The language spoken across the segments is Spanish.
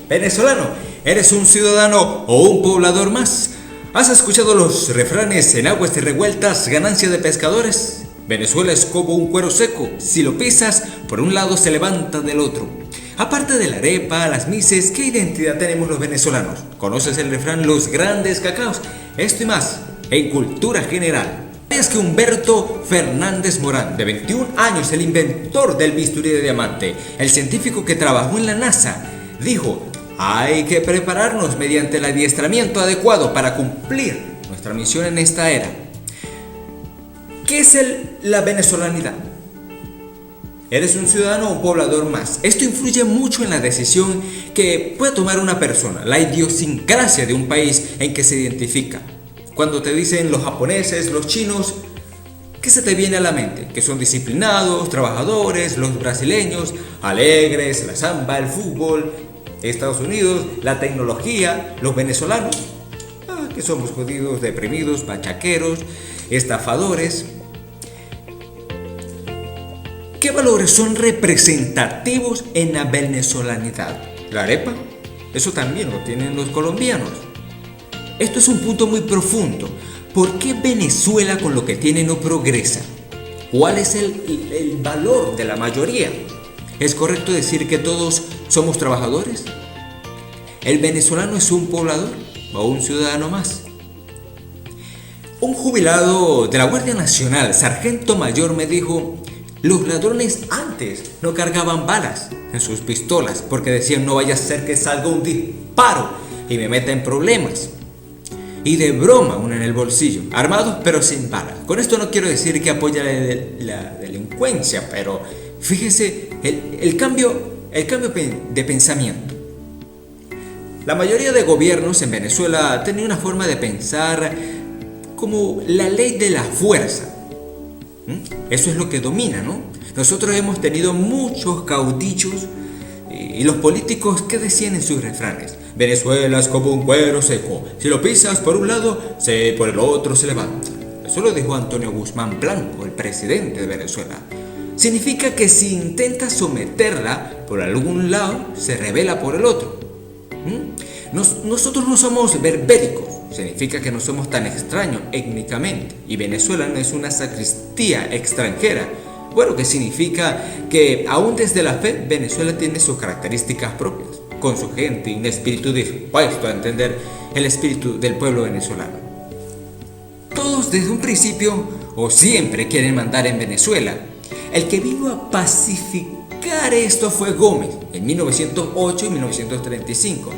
Venezolano, ¿eres un ciudadano o un poblador más? ¿Has escuchado los refranes en aguas revueltas, ganancia de pescadores? Venezuela es como un cuero seco, si lo pisas, por un lado se levanta del otro. Aparte de la arepa, las mises, ¿qué identidad tenemos los venezolanos? ¿Conoces el refrán los grandes cacaos? Esto y más, en cultura general. ¿Sabías que Humberto Fernández Morán, de 21 años, el inventor del bisturí de diamante, el científico que trabajó en la NASA, dijo: hay que prepararnos mediante el adiestramiento adecuado para cumplir nuestra misión en esta era? ¿Qué es la venezolanidad? ¿Eres un ciudadano o un poblador más? Esto influye mucho en la decisión que puede tomar una persona, la idiosincrasia de un país en que se identifica. Cuando te dicen los japoneses, los chinos, ¿qué se te viene a la mente? Que son disciplinados, trabajadores, los brasileños, alegres, la samba, el fútbol. Estados Unidos, la tecnología, los venezolanos, que somos jodidos, deprimidos, bachaqueros, estafadores. ¿Qué valores son representativos en la venezolanidad? ¿La arepa? Eso también lo tienen los colombianos. Esto es un punto muy profundo. ¿Por qué Venezuela con lo que tiene no progresa? ¿Cuál es el valor de la mayoría? ¿Es correcto decir que todos somos trabajadores? ¿El venezolano es un poblador o un ciudadano más? Un jubilado de la Guardia Nacional, sargento mayor, me dijo: los ladrones antes no cargaban balas en sus pistolas porque decían: no vaya a ser que salga un disparo y me meta en problemas. Y de broma, uno en el bolsillo, armados pero sin balas. Con esto no quiero decir que apoya la delincuencia, pero fíjese el cambio de pensamiento. La mayoría de gobiernos en Venezuela tienen una forma de pensar como la ley de la fuerza. Eso es lo que domina, ¿no? Nosotros hemos tenido muchos caudillos y los políticos, ¿qué decían en sus refranes? Venezuela es como un cuero seco, si lo pisas por un lado, por el otro se levanta. Eso lo dijo Antonio Guzmán Blanco, el presidente de Venezuela. Significa que si intenta someterla por algún lado, se rebela por el otro. Nosotros no somos berbéricos, significa que no somos tan extraños étnicamente, y Venezuela no es una sacristía extranjera. Bueno, que significa que aún desde la fe, Venezuela tiene sus características propias, con su gente y un espíritu dispuesto a entender el espíritu del pueblo venezolano. Todos desde un principio o siempre quieren mandar en Venezuela. El que vino a pacificar esto fue Gómez en 1908 y 1935.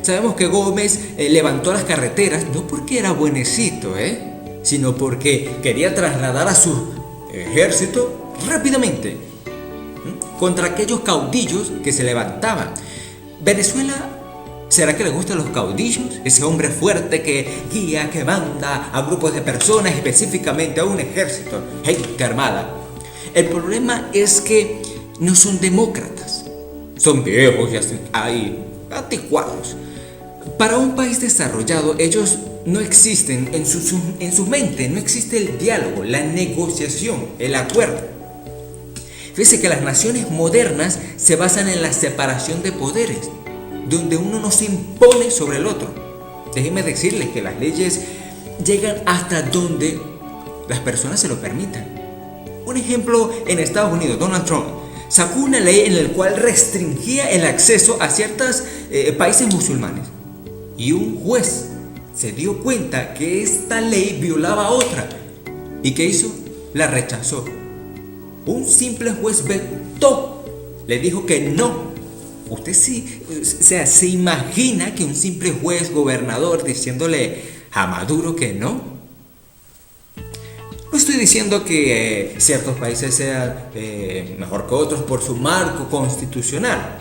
Sabemos que Gómez levantó las carreteras no porque era buenecito, sino porque quería trasladar a su ejército rápidamente contra aquellos caudillos que se levantaban. Venezuela, ¿será que le gustan los caudillos? Ese hombre fuerte que guía, que manda a grupos de personas, específicamente a un ejército, gente armada. El problema es que no son demócratas, son viejos y anticuados. Para un país desarrollado, ellos no existen en su mente, no existe el diálogo, la negociación, el acuerdo. Fíjese que las naciones modernas se basan en la separación de poderes, donde uno no se impone sobre el otro. Déjenme decirles que las leyes llegan hasta donde las personas se lo permitan. Un ejemplo, en Estados Unidos, Donald Trump sacó una ley en la cual restringía el acceso a ciertos países musulmanes. Y un juez se dio cuenta que esta ley violaba otra. ¿Y qué hizo? La rechazó. Un simple juez vetó, le dijo que no. Usted se imagina que un simple juez gobernador diciéndole a Maduro que no. No estoy diciendo que ciertos países sean mejor que otros por su marco constitucional,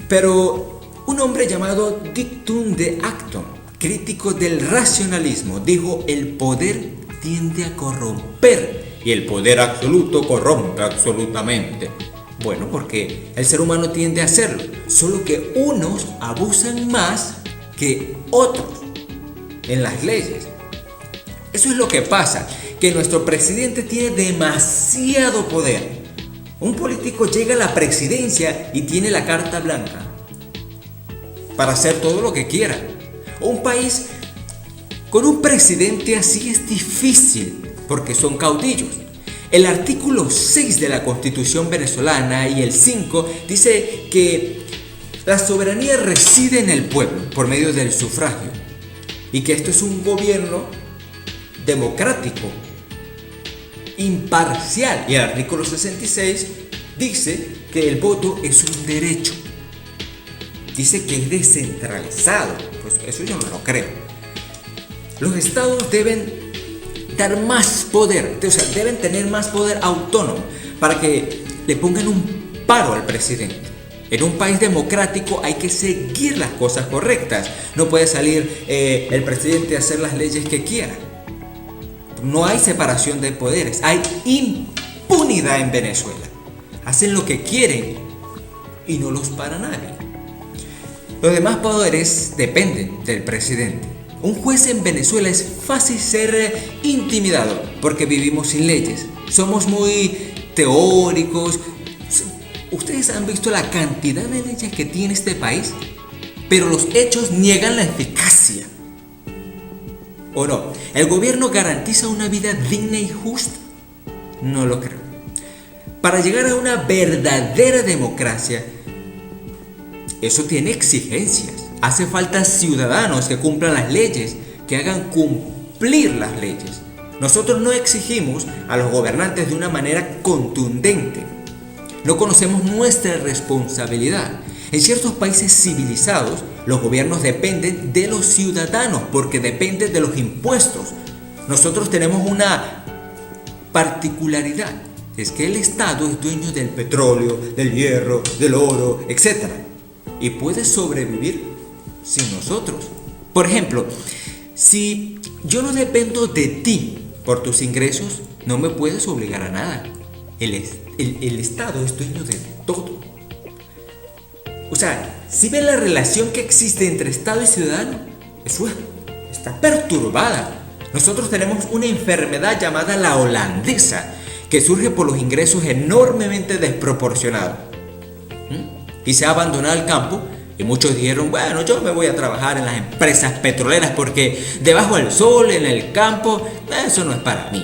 pero un hombre llamado Dictum de Acton, crítico del racionalismo, dijo: el poder tiende a corromper y el poder absoluto corrompe absolutamente. Bueno, porque el ser humano tiende a hacerlo, solo que unos abusan más que otros en las leyes. Eso es lo que pasa, que nuestro presidente tiene demasiado poder. Un político llega a la presidencia y tiene la carta blanca. para hacer todo lo que quiera. Un país con un presidente así es difícil porque son caudillos. El artículo 6 de la Constitución venezolana y el 5 dice que la soberanía reside en el pueblo por medio del sufragio y que esto es un gobierno democrático, imparcial. Y el artículo 66 dice que el voto es un derecho. Dice que es descentralizado. Pues eso yo no lo creo. Los estados deben dar más poder, o sea, deben tener más poder autónomo para que le pongan un paro al presidente. En un país democrático hay que seguir las cosas correctas. No puede salir el presidente a hacer las leyes que quiera. No hay separación de poderes, hay impunidad en Venezuela. Hacen lo que quieren y no los para nadie. Los demás poderes dependen del presidente. Un juez en Venezuela es fácil ser intimidado porque vivimos sin leyes. Somos muy teóricos. Ustedes han visto la cantidad de leyes que tiene este país, pero los hechos niegan la eficacia. ¿O no? ¿El gobierno garantiza una vida digna y justa? No lo creo. Para llegar a una verdadera democracia, eso tiene exigencias. Hace falta ciudadanos que cumplan las leyes, que hagan cumplir las leyes. Nosotros no exigimos a los gobernantes de una manera contundente. No conocemos nuestra responsabilidad. En ciertos países civilizados, los gobiernos dependen de los ciudadanos porque dependen de los impuestos. Nosotros tenemos una particularidad. Es que el Estado es dueño del petróleo, del hierro, del oro, etc. Y puede sobrevivir sin nosotros. Por ejemplo, si yo no dependo de ti por tus ingresos, no me puedes obligar a nada. El Estado es dueño de todo. O sea, si ven la relación que existe entre Estado y ciudadano, eso está perturbada. Nosotros tenemos una enfermedad llamada la holandesa, que surge por los ingresos enormemente desproporcionados. Y se ha abandonado el campo y muchos dijeron, bueno, yo me voy a trabajar en las empresas petroleras porque debajo del sol, en el campo, eso no es para mí.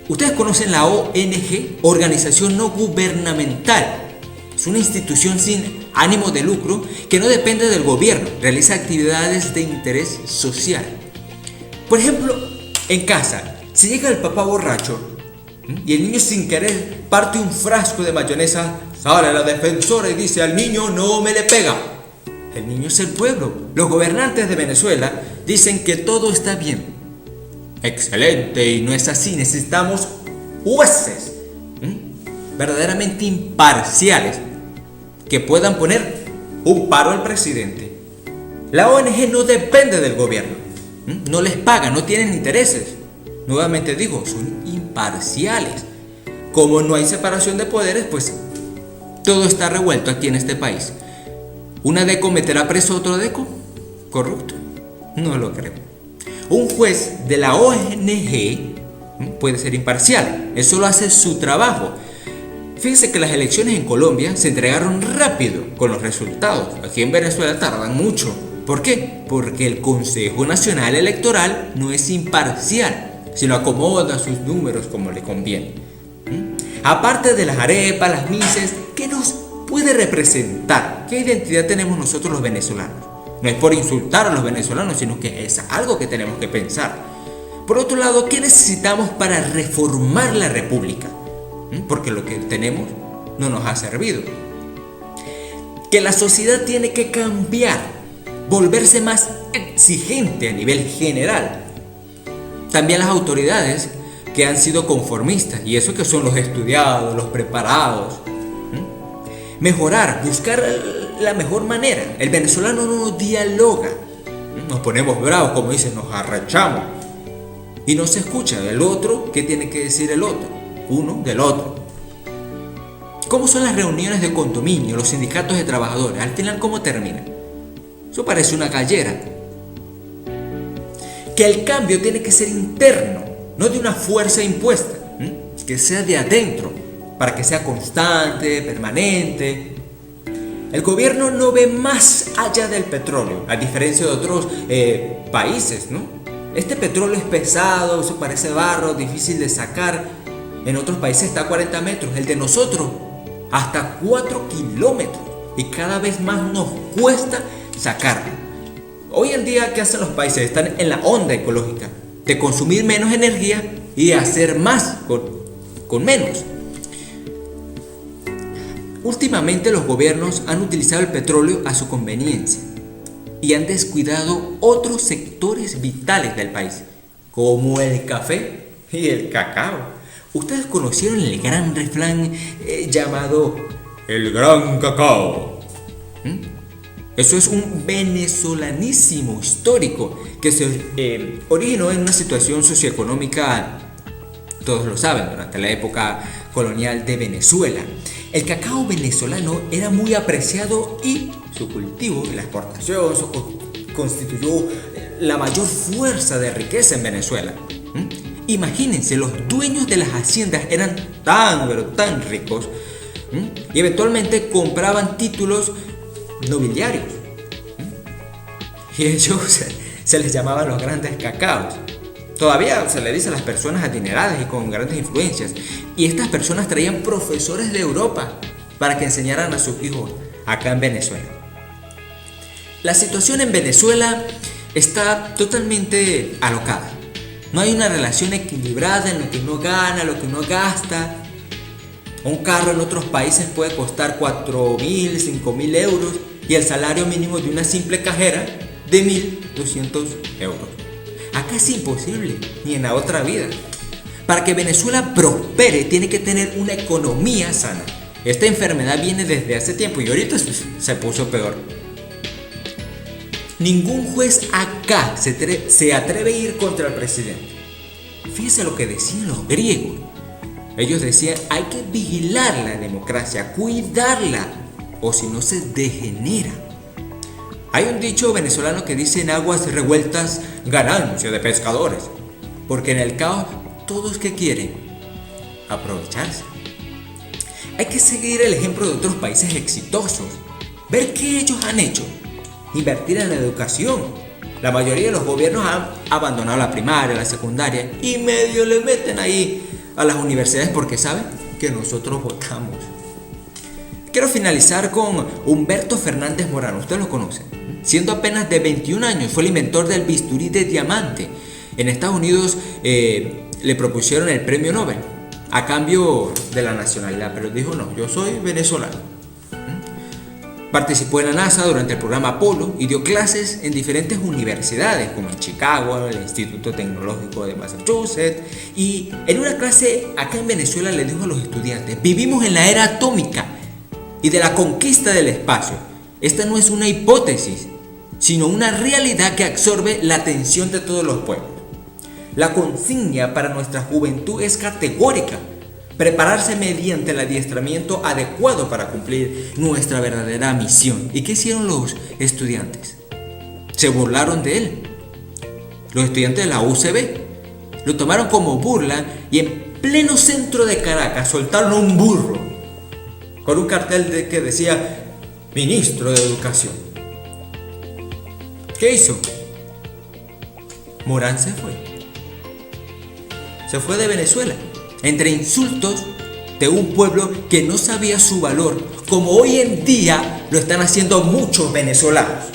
Ustedes conocen la ONG, Organización No Gubernamental. Es una institución sin ánimo de lucro que no depende del gobierno, realiza actividades de interés social. Por ejemplo, en casa, si llega el papá borracho y el niño sin querer parte un frasco de mayonesa, sale la defensora y dice al niño no me le pega. El niño es el pueblo. Los gobernantes de Venezuela dicen que todo está bien. Excelente, y no es así. Necesitamos jueces verdaderamente imparciales que puedan poner un paro al presidente. La ONG no depende del gobierno, no les paga, no tienen intereses. Nuevamente digo, son imparciales. Como no hay separación de poderes, pues todo está revuelto aquí en este país. ¿Una deco meterá preso a otro deco? ¿Corrupto? No lo creo. Un juez de la ONG puede ser imparcial, él solo hace su trabajo. Fíjense que las elecciones en Colombia se entregaron rápido con los resultados. Aquí en Venezuela tardan mucho. ¿Por qué? Porque el Consejo Nacional Electoral no es imparcial, sino acomoda sus números como le conviene. Aparte de las arepas, las mises, ¿qué nos puede representar? ¿Qué identidad tenemos nosotros los venezolanos? No es por insultar a los venezolanos, sino que es algo que tenemos que pensar. Por otro lado, ¿qué necesitamos para reformar la república? Porque lo que tenemos no nos ha servido. Que la sociedad tiene que cambiar, volverse más exigente a nivel general. También las autoridades que han sido conformistas, y eso que son los estudiados, los preparados. Mejorar, buscar la mejor manera. El venezolano no dialoga. Nos ponemos bravos, como dicen, nos arrachamos. Y no se escucha del otro, ¿qué tiene que decir el otro? Uno del otro. ¿Cómo son las reuniones de condominio, los sindicatos de trabajadores? Al final, ¿cómo terminan? Eso parece una gallera. Que el cambio tiene que ser interno, no de una fuerza impuesta, que sea de adentro, para que sea constante, permanente. El gobierno no ve más allá del petróleo, a diferencia de otros países, ¿no? Este petróleo es pesado, eso parece barro, difícil de sacar. En otros países está a 40 metros, el de nosotros hasta 4 kilómetros. Y cada vez más nos cuesta sacarlo. Hoy en día, ¿qué hacen los países? Están en la onda ecológica de consumir menos energía y hacer más con menos. Últimamente los gobiernos han utilizado el petróleo a su conveniencia y han descuidado otros sectores vitales del país, como el café y el cacao. ¿Ustedes conocieron el gran refrán llamado el gran cacao? Eso es un venezolanísimo histórico que se originó en una situación socioeconómica, todos lo saben, durante la época colonial de Venezuela. El cacao venezolano era muy apreciado y su cultivo y la exportación constituyó la mayor fuerza de riqueza en Venezuela. Imagínense, los dueños de las haciendas eran tan ricos y eventualmente compraban títulos nobiliarios. Y ellos se les llamaban los grandes cacaos. Todavía se le dice a las personas adineradas y con grandes influencias. Y estas personas traían profesores de Europa para que enseñaran a sus hijos acá en Venezuela. La situación en Venezuela está totalmente alocada. No hay una relación equilibrada en lo que uno gana, lo que uno gasta. Un carro en otros países puede costar 4.000, 5.000 euros y el salario mínimo de una simple cajera de 1.200 euros. Acá es imposible, ni en la otra vida. Para que Venezuela prospere tiene que tener una economía sana. Esta enfermedad viene desde hace tiempo y ahorita se puso peor. Ningún juez acá se atreve a ir contra el presidente. Fíjense lo que decían los griegos. Ellos decían, hay que vigilar la democracia, cuidarla, o si no se degenera. Hay un dicho venezolano que dice: en aguas revueltas, ganancia de pescadores. Porque en el caos, todos que quieren aprovecharse. Hay que seguir el ejemplo de otros países exitosos, ver qué ellos han hecho, invertir en la educación. La mayoría de los gobiernos han abandonado la primaria, la secundaria y medio le meten ahí a las universidades porque saben que nosotros votamos. Quiero finalizar con Humberto Fernández Morano. Ustedes lo conocen. Siendo apenas de 21 años, fue el inventor del bisturí de diamante. En Estados Unidos le propusieron el premio Nobel a cambio de la nacionalidad, pero dijo: no, yo soy venezolano. Participó en la NASA durante el programa Apolo y dio clases en diferentes universidades, como en Chicago, el Instituto Tecnológico de Massachusetts. Y en una clase acá en Venezuela le dijo a los estudiantes: vivimos en la era atómica y de la conquista del espacio. Esta no es una hipótesis, sino una realidad que absorbe la atención de todos los pueblos. La consigna para nuestra juventud es categórica: prepararse mediante el adiestramiento adecuado para cumplir nuestra verdadera misión. ¿Y qué hicieron los estudiantes? Se burlaron de él. Los estudiantes de la UCB lo tomaron como burla y en pleno centro de Caracas soltaron un burro con un cartel que decía: Ministro de Educación. ¿Qué hizo? Morán se fue. Se fue de Venezuela entre insultos de un pueblo que no sabía su valor, como hoy en día lo están haciendo muchos venezolanos.